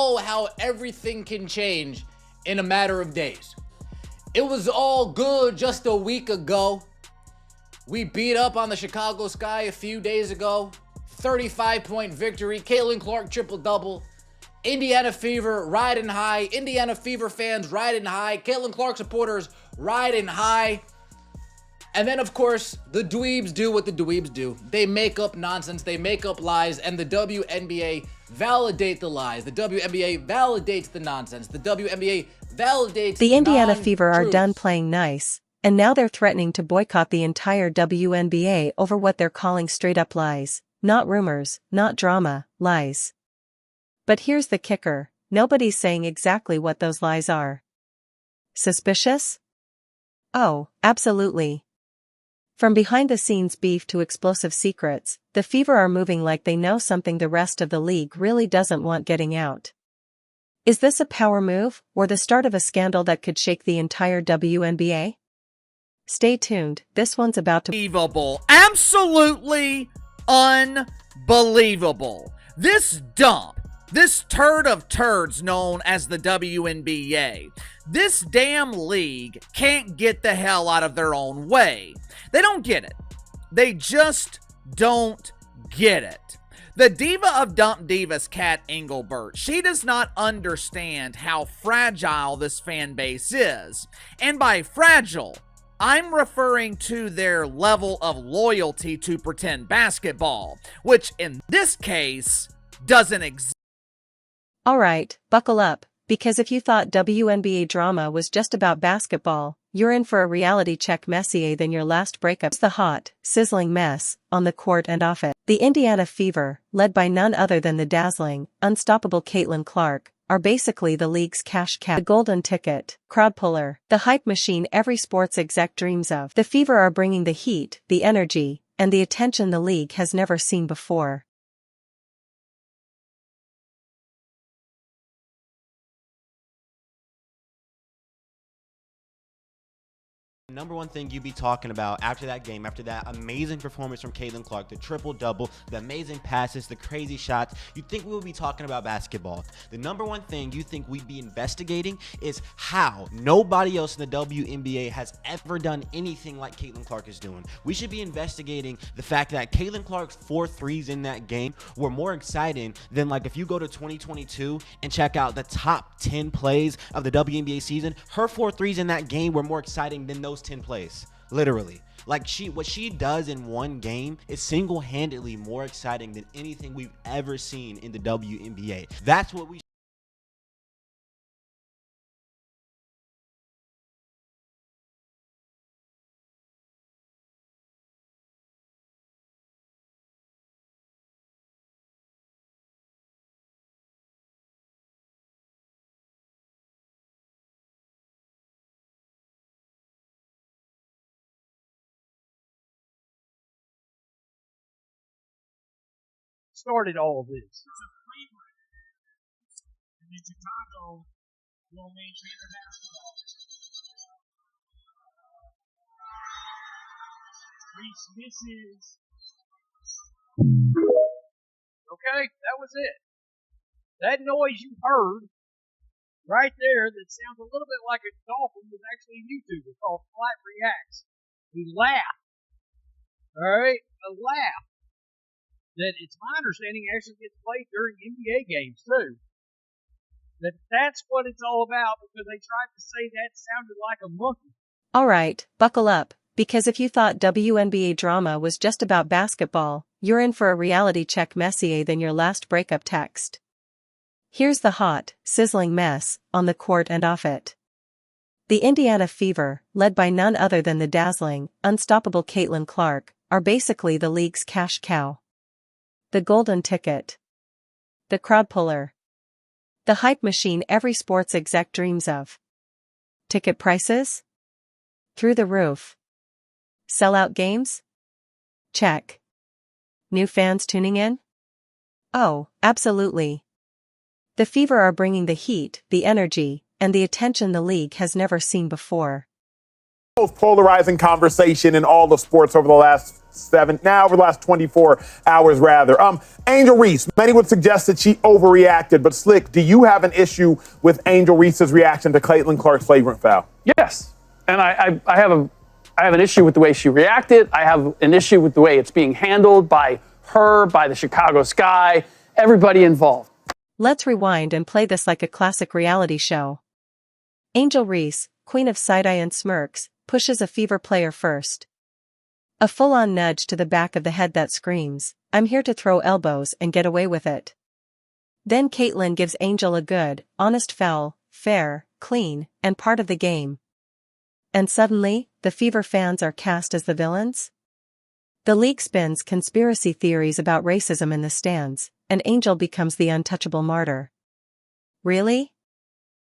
oh, how everything can change in a matter of days. It was all good just a week ago. We beat up on the Chicago Sky a few days ago. 35-point victory. Caitlin Clark triple-double. Indiana Fever riding high. Indiana Fever fans riding high. Caitlin Clark supporters riding high. And then, of course, the dweebs do what the dweebs do. They make up nonsense. They make up lies. And the WNBA validate the lies. The WNBA validates the nonsense. The WNBA validates the Indiana Fever are non-truths. done playing nice, and now they're threatening to boycott the entire WNBA over what they're calling straight-up lies. Not rumors, not drama, lies. But here's the kicker, nobody's saying exactly what those lies are. Suspicious? Oh, absolutely. From behind-the-scenes beef to explosive secrets, the Fever are moving like they know something the rest of the league really doesn't want getting out. Is this a power move, or the start of a scandal that could shake the entire WNBA? Stay tuned, this one's about to— Unbelievable. Absolutely unbelievable. This dump, this turd of turds known as the WNBA, this damn league can't get the hell out of their own way. They don't get it. They just don't get it. The diva of Dump Divas, Kat Engelbert, she does not understand how fragile this fan base is. And by fragile, I'm referring to their level of loyalty to pretend basketball, which in this case doesn't exist. Alright, buckle up, because if you thought WNBA drama was just about basketball, you're in for a reality check messier than your last breakup. It's the hot, sizzling mess, on the court and off it. The Indiana Fever, led by none other than the dazzling, unstoppable Caitlin Clark, are basically the league's cash cow. The golden ticket, crowd puller, the hype machine every sports exec dreams of. The Fever are bringing the heat, the energy, and the attention the league has never seen before. Number one thing you'd be talking about after that game, after that amazing performance from Caitlin Clark, the triple-double, the amazing passes, the crazy shots, you'd think we would be talking about basketball. The number one thing you think we'd be investigating is how nobody else in the WNBA has ever done anything like Caitlin Clark is doing. We should be investigating the fact that Caitlin Clark's 4 threes in that game were more exciting than, like, if you go to 2022 and check out the top 10 plays of the WNBA season, her 4 threes in that game were more exciting than those 10 plays, literally. Like, what she does in one game is single-handedly more exciting than anything we've ever seen in the WNBA. That's what we started all of this. And in Chicago, will maintain the basketball. Reese misses. Okay, that was it. That noise you heard right there that sounds a little bit like a dolphin was actually a YouTuber called Flat Reacts. He laughed. Alright? A laugh. That it's my understanding actually gets played during NBA games too. That's what it's all about, because they tried to say that sounded like a monkey. Alright, buckle up, because if you thought WNBA drama was just about basketball, you're in for a reality check messier than your last breakup text. Here's the hot, sizzling mess, on the court and off it. The Indiana Fever, led by none other than the dazzling, unstoppable Caitlin Clark, are basically the league's cash cow. The golden ticket. The crowd puller. The hype machine every sports exec dreams of. Ticket prices? Through the roof. Sellout games? Check. New fans tuning in? Oh, absolutely. The Fever are bringing the heat, the energy, and the attention the league has never seen before. Most polarizing conversation in all of sports over the last 24 hours rather. Angel Reese, many would suggest that she overreacted, but Slick, do you have an issue with Angel Reese's reaction to Caitlin Clark's flagrant foul? Yes, and I have an issue with the way she reacted. I have an issue with the way it's being handled by her, by the Chicago Sky, everybody involved. Let's rewind and play this like a classic reality show. Angel Reese, queen of side-eye and smirks, pushes a Fever player first. A full-on nudge to the back of the head that screams, "I'm here to throw elbows and get away with it." Then Caitlin gives Angel a good, honest foul, fair, clean, and part of the game. And suddenly, the Fever fans are cast as the villains? The league spins conspiracy theories about racism in the stands, and Angel becomes the untouchable martyr. Really?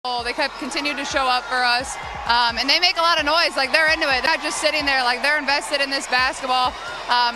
Oh, they continue to show up for us, and they make a lot of noise. Like, they're into it. They're not just sitting there. Like, they're invested in this basketball.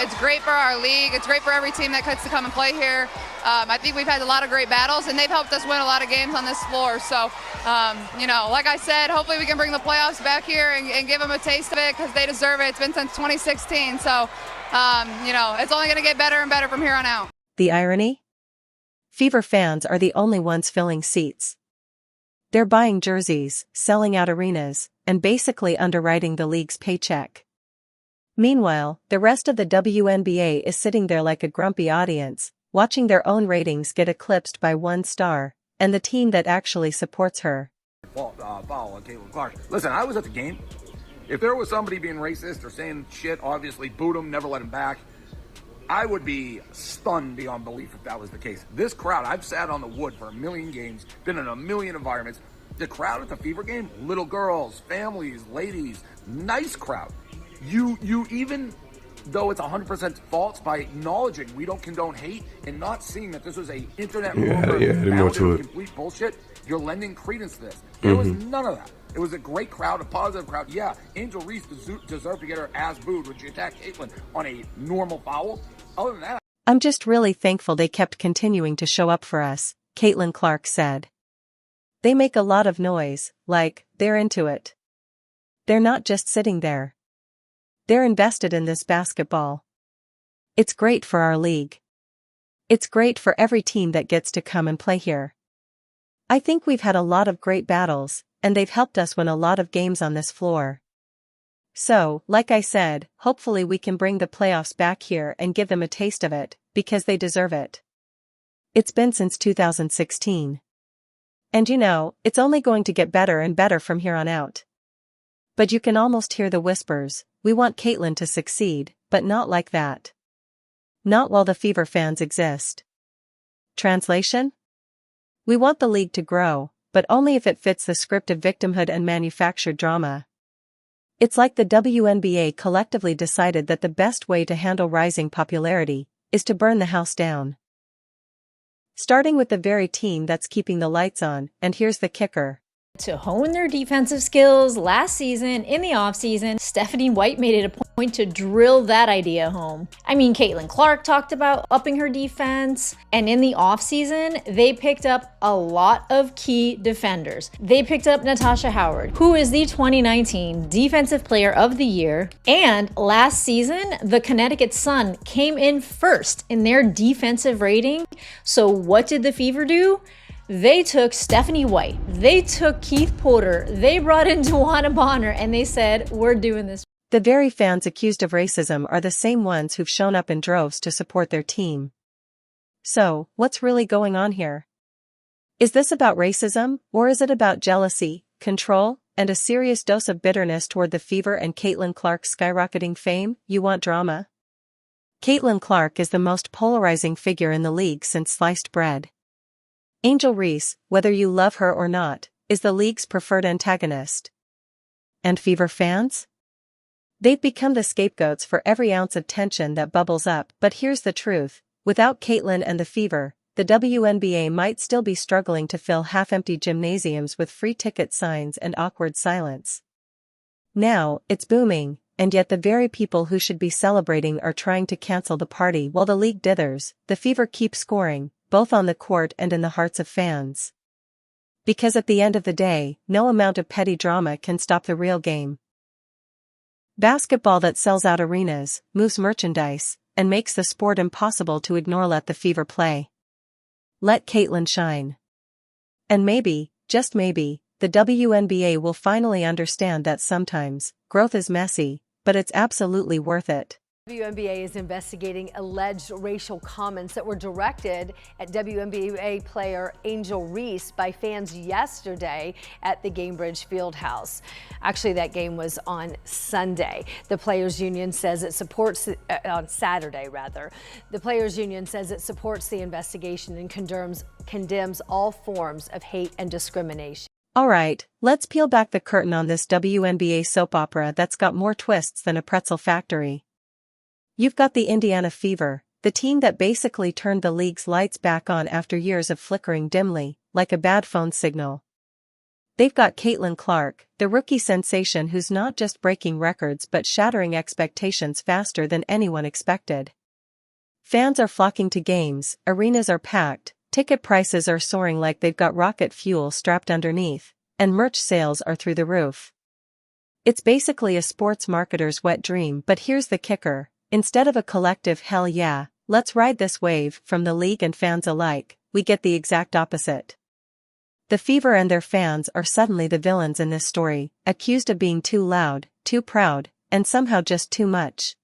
It's great for our league. It's great for every team that gets to come and play here. I think we've had a lot of great battles, and they've helped us win a lot of games on this floor. So, like I said, hopefully we can bring the playoffs back here and give them a taste of it because they deserve it. It's been since 2016. So, it's only going to get better and better from here on out. The irony? Fever fans are the only ones filling seats. They're buying jerseys, selling out arenas, and basically underwriting the league's paycheck. Meanwhile, the rest of the WNBA is sitting there like a grumpy audience, watching their own ratings get eclipsed by one star, and the team that actually supports her. Foul on Caitlin Clark. Listen, I was at the game. If there was somebody being racist or saying shit, obviously boot him, never let him back. I would be stunned beyond belief if that was the case. This crowd, I've sat on the wood for a million games, been in a million environments. The crowd at the Fever game, little girls, families, ladies, nice crowd. You even though it's 100% false, by acknowledging we don't condone hate and not seeing that this was a internet rumor, complete bullshit, you're lending credence to this. There was none of that. It was a great crowd, a positive crowd. Yeah, Angel Reese deserved to get her ass booed when she attacked Caitlin on a normal foul. Other than that, I'm just really thankful they kept continuing to show up for us, Caitlin Clark said. They make a lot of noise, like, they're into it. They're not just sitting there. They're invested in this basketball. It's great for our league. It's great for every team that gets to come and play here. I think we've had a lot of great battles, and they've helped us win a lot of games on this floor. So, like I said, hopefully we can bring the playoffs back here and give them a taste of it, because they deserve it. It's been since 2016. And it's only going to get better and better from here on out. But you can almost hear the whispers, we want Caitlin to succeed, but not like that. Not while the Fever fans exist. Translation? We want the league to grow, but only if it fits the script of victimhood and manufactured drama. It's like the WNBA collectively decided that the best way to handle rising popularity is to burn the house down. Starting with the very team that's keeping the lights on, and here's the kicker. To hone their defensive skills last season, in the offseason, Stephanie White made it a point to drill that idea home. I mean, Caitlin Clark talked about upping her defense, and in the offseason, they picked up a lot of key defenders. They picked up Natasha Howard, who is the 2019 Defensive Player of the Year, and last season, the Connecticut Sun came in first in their defensive rating. So what did the Fever do? They took Stephanie White, they took Keith Porter, they brought in Tawana Bonner, and they said, we're doing this. The very fans accused of racism are the same ones who've shown up in droves to support their team. So, what's really going on here? Is this about racism, or is it about jealousy, control, and a serious dose of bitterness toward the Fever and Caitlin Clark's skyrocketing fame? You want drama? Caitlin Clark is the most polarizing figure in the league since sliced bread. Angel Reese, whether you love her or not, is the league's preferred antagonist. And Fever fans? They've become the scapegoats for every ounce of tension that bubbles up. But here's the truth, without Caitlin and the Fever, the WNBA might still be struggling to fill half-empty gymnasiums with free ticket signs and awkward silence. Now, it's booming, and yet the very people who should be celebrating are trying to cancel the party while the league dithers. The Fever keep scoring, both on the court and in the hearts of fans. Because at the end of the day, no amount of petty drama can stop the real game. Basketball that sells out arenas, moves merchandise, and makes the sport impossible to ignore. Let the Fever play. Let Caitlin shine. And maybe, just maybe, the WNBA will finally understand that sometimes, growth is messy, but it's absolutely worth it. WNBA is investigating alleged racial comments that were directed at WNBA player Angel Reese by fans yesterday at the Gainbridge Fieldhouse. Actually, that game was on Sunday. The Players Union says it supports, on Saturday rather. The Players Union says it supports the investigation and condemns all forms of hate and discrimination. Alright, let's peel back the curtain on this WNBA soap opera that's got more twists than a pretzel factory. You've got the Indiana Fever, the team that basically turned the league's lights back on after years of flickering dimly, like a bad phone signal. They've got Caitlin Clark, the rookie sensation who's not just breaking records but shattering expectations faster than anyone expected. Fans are flocking to games, arenas are packed, ticket prices are soaring like they've got rocket fuel strapped underneath, and merch sales are through the roof. It's basically a sports marketer's wet dream, but here's the kicker. Instead of a collective hell yeah, let's ride this wave from the league and fans alike, we get the exact opposite. The Fever and their fans are suddenly the villains in this story, accused of being too loud, too proud, and somehow just too much.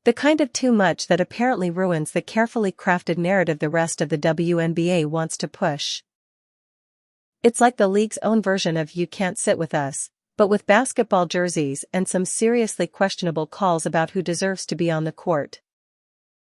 The kind of too much that apparently ruins the carefully crafted narrative the rest of the WNBA wants to push. It's like the league's own version of You Can't Sit With Us, but with basketball jerseys and some seriously questionable calls about who deserves to be on the court.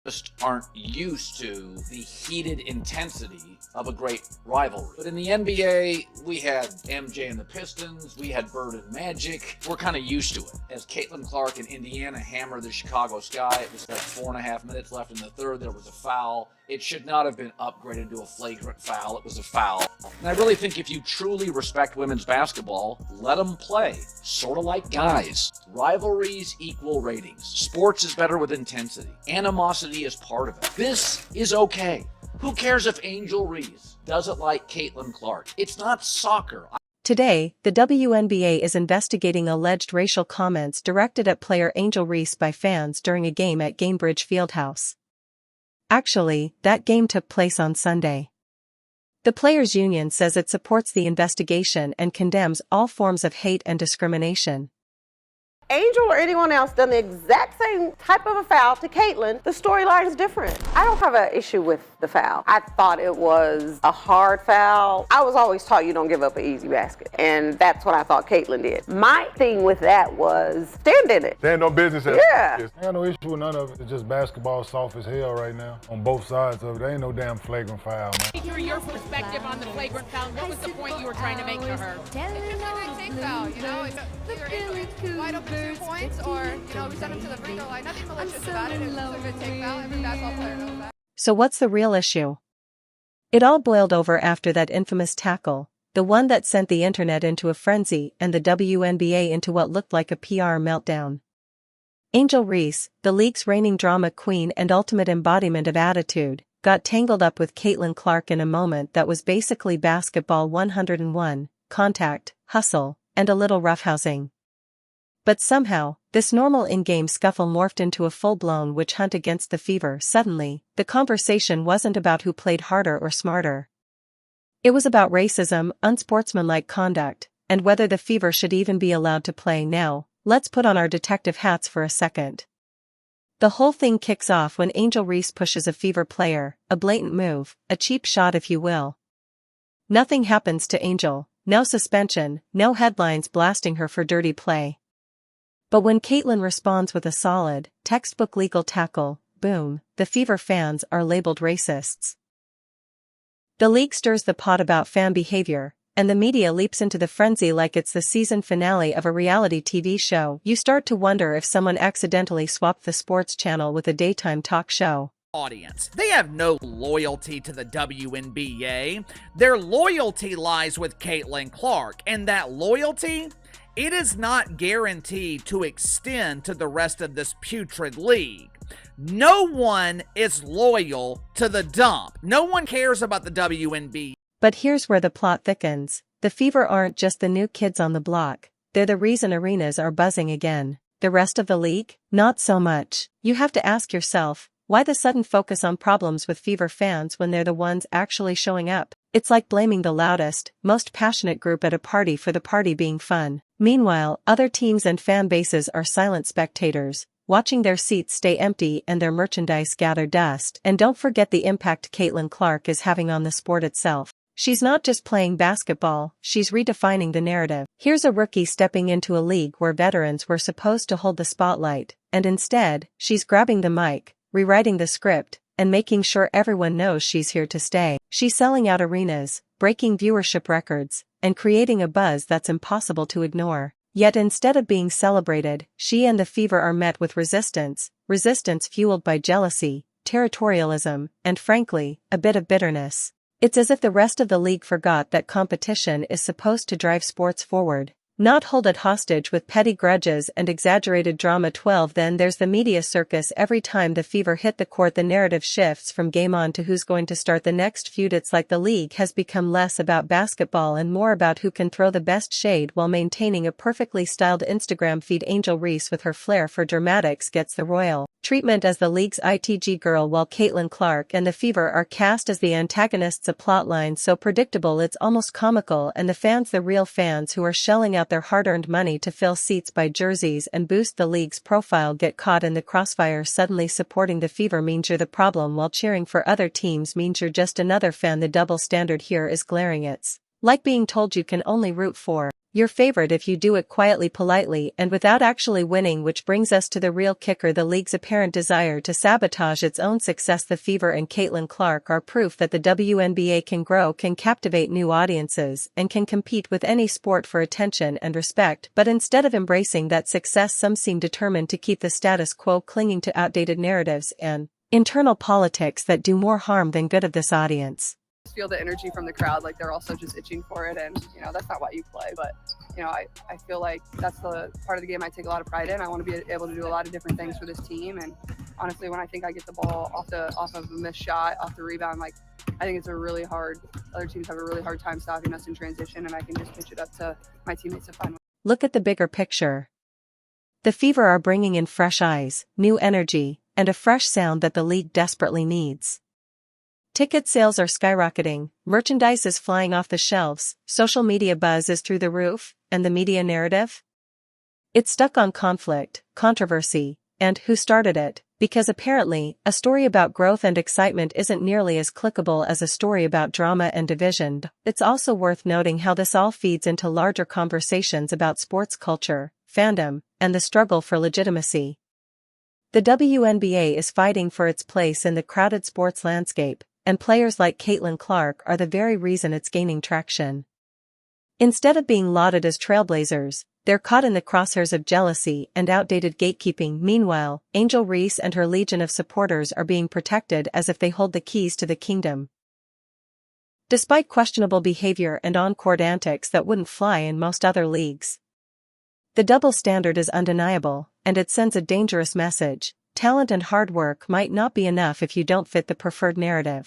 Just aren't used to the heated intensity of a great rivalry. But in the NBA, we had MJ and the Pistons, we had Bird and Magic. We're kind of used to it. As Caitlin Clark in Indiana hammered the Chicago Sky, it was like 4.5 minutes left in the third, there was a foul. It should not have been upgraded to a flagrant foul. It was a foul. And I really think if you truly respect women's basketball, let them play. Sort of like guys. Rivalries equal ratings. Sports is better with intensity. Animosity is part of it. This is okay. Who cares if Angel Reese does it like Caitlin Clark? It's not soccer. Today, the WNBA is investigating alleged racial comments directed at player Angel Reese by fans during a game at Gainbridge Fieldhouse. Actually, that game took place on Sunday. The Players Union says it supports the investigation and condemns all forms of hate and discrimination. Angel or anyone else done the exact same type of a foul to Caitlin, the storyline is different. I don't have an issue with the foul. I thought it was a hard foul. I was always taught you don't give up an easy basket, and that's what I thought Caitlin did. My thing with that was stand in it. Stand on business. Yeah. I got no issue with none of it. It's just basketball soft as hell right now on both sides of it. There ain't no damn flagrant foul, man. Hear your perspective on the flagrant foul. What was the point you were trying to make to her? It's just a big take foul, you know? It's either wide open 2 points or, you know, we send him to the free throw line. Nothing malicious about it. It was just a good take foul. Every basketball player knows that. So what's the real issue? It all boiled over after that infamous tackle, the one that sent the internet into a frenzy and the WNBA into what looked like a PR meltdown. Angel Reese, the league's reigning drama queen and ultimate embodiment of attitude, got tangled up with Caitlin Clark in a moment that was basically basketball 101, contact, hustle, and a little roughhousing. But somehow, this normal in-game scuffle morphed into a full-blown witch hunt against the Fever. Suddenly, the conversation wasn't about who played harder or smarter. It was about racism, unsportsmanlike conduct, and whether the Fever should even be allowed to play. Now, let's put on our detective hats for a second. The whole thing kicks off when Angel Reese pushes a Fever player, a blatant move, a cheap shot if you will. Nothing happens to Angel, no suspension, no headlines blasting her for dirty play. But when Caitlin responds with a solid, textbook legal tackle, boom, the Fever fans are labeled racists. The league stirs the pot about fan behavior, and the media leaps into the frenzy like it's the season finale of a reality TV show. You start to wonder if someone accidentally swapped the sports channel with a daytime talk show. Audience. They have no loyalty to the WNBA. Their loyalty lies with Caitlin Clark, and that loyalty, it is not guaranteed to extend to the rest of this putrid league. No one is loyal to the dump. No one cares about the WNBA. But here's where the plot thickens. The Fever aren't just the new kids on the block. They're the reason arenas are buzzing again. The rest of the league? Not so much. You have to ask yourself, why the sudden focus on problems with Fever fans when they're the ones actually showing up? It's like blaming the loudest, most passionate group at a party for the party being fun. Meanwhile, other teams and fan bases are silent spectators, watching their seats stay empty and their merchandise gather dust. And don't forget the impact Caitlin Clark is having on the sport itself. She's not just playing basketball, she's redefining the narrative. Here's a rookie stepping into a league where veterans were supposed to hold the spotlight, and instead, she's grabbing the mic, rewriting the script, and making sure everyone knows she's here to stay. She's selling out arenas, breaking viewership records, and creating a buzz that's impossible to ignore. Yet instead of being celebrated, she and the Fever are met with resistance fueled by jealousy, territorialism, and frankly, a bit of bitterness. It's as if the rest of the league forgot that competition is supposed to drive sports forward, not hold it hostage with petty grudges and exaggerated drama. 12 Then there's the media circus. Every time the Fever hit the court, the narrative shifts from game on to who's going to start the next feud. It's like the league has become less about basketball and more about who can throw the best shade while maintaining a perfectly styled Instagram feed. Angel Reese, with her flair for dramatics, gets the royal treatment as the league's ITG girl, while Caitlin Clark and the Fever are cast as the antagonists. A plotline so predictable it's almost comical, and the fans, the real fans who are shelling out their hard-earned money to fill seats, buy jerseys, and boost the league's profile, get caught in the crossfire. Suddenly supporting the Fever means you're the problem, while cheering for other teams means you're just another fan. The double standard here is glaring. It's like being told you can only root for your favorite if you do it quietly, politely, and without actually winning. Which brings us to the real kicker, the league's apparent desire to sabotage its own success. The Fever and Caitlin Clark are proof that the WNBA can grow, can captivate new audiences, and can compete with any sport for attention and respect. But instead of embracing that success, some seem determined to keep the status quo, clinging to outdated narratives and internal politics that do more harm than good of this audience. Feel the energy from the crowd, like they're also just itching for it, and that's not why you play, but I feel like that's the part of the game I take a lot of pride in. I want to be able to do a lot of different things for this team, and honestly, when I think I get the ball off of a missed shot, off the rebound, like I think it's a really hard, other teams have a really hard time stopping us in transition, and I can just pitch it up to my teammates to find. Look at the bigger picture. The Fever are bringing in fresh eyes, new energy, and a fresh sound that the league desperately needs. Ticket sales are skyrocketing, merchandise is flying off the shelves, social media buzz is through the roof, and the media narrative? It's stuck on conflict, controversy, and who started it, because apparently, a story about growth and excitement isn't nearly as clickable as a story about drama and division. It's also worth noting how this all feeds into larger conversations about sports culture, fandom, and the struggle for legitimacy. The WNBA is fighting for its place in the crowded sports landscape, and players like Caitlin Clark are the very reason it's gaining traction. Instead of being lauded as trailblazers, they're caught in the crosshairs of jealousy and outdated gatekeeping. Meanwhile, Angel Reese and her legion of supporters are being protected as if they hold the keys to the kingdom. Despite questionable behavior and on-court antics that wouldn't fly in most other leagues, the double standard is undeniable, and it sends a dangerous message. Talent and hard work might not be enough if you don't fit the preferred narrative.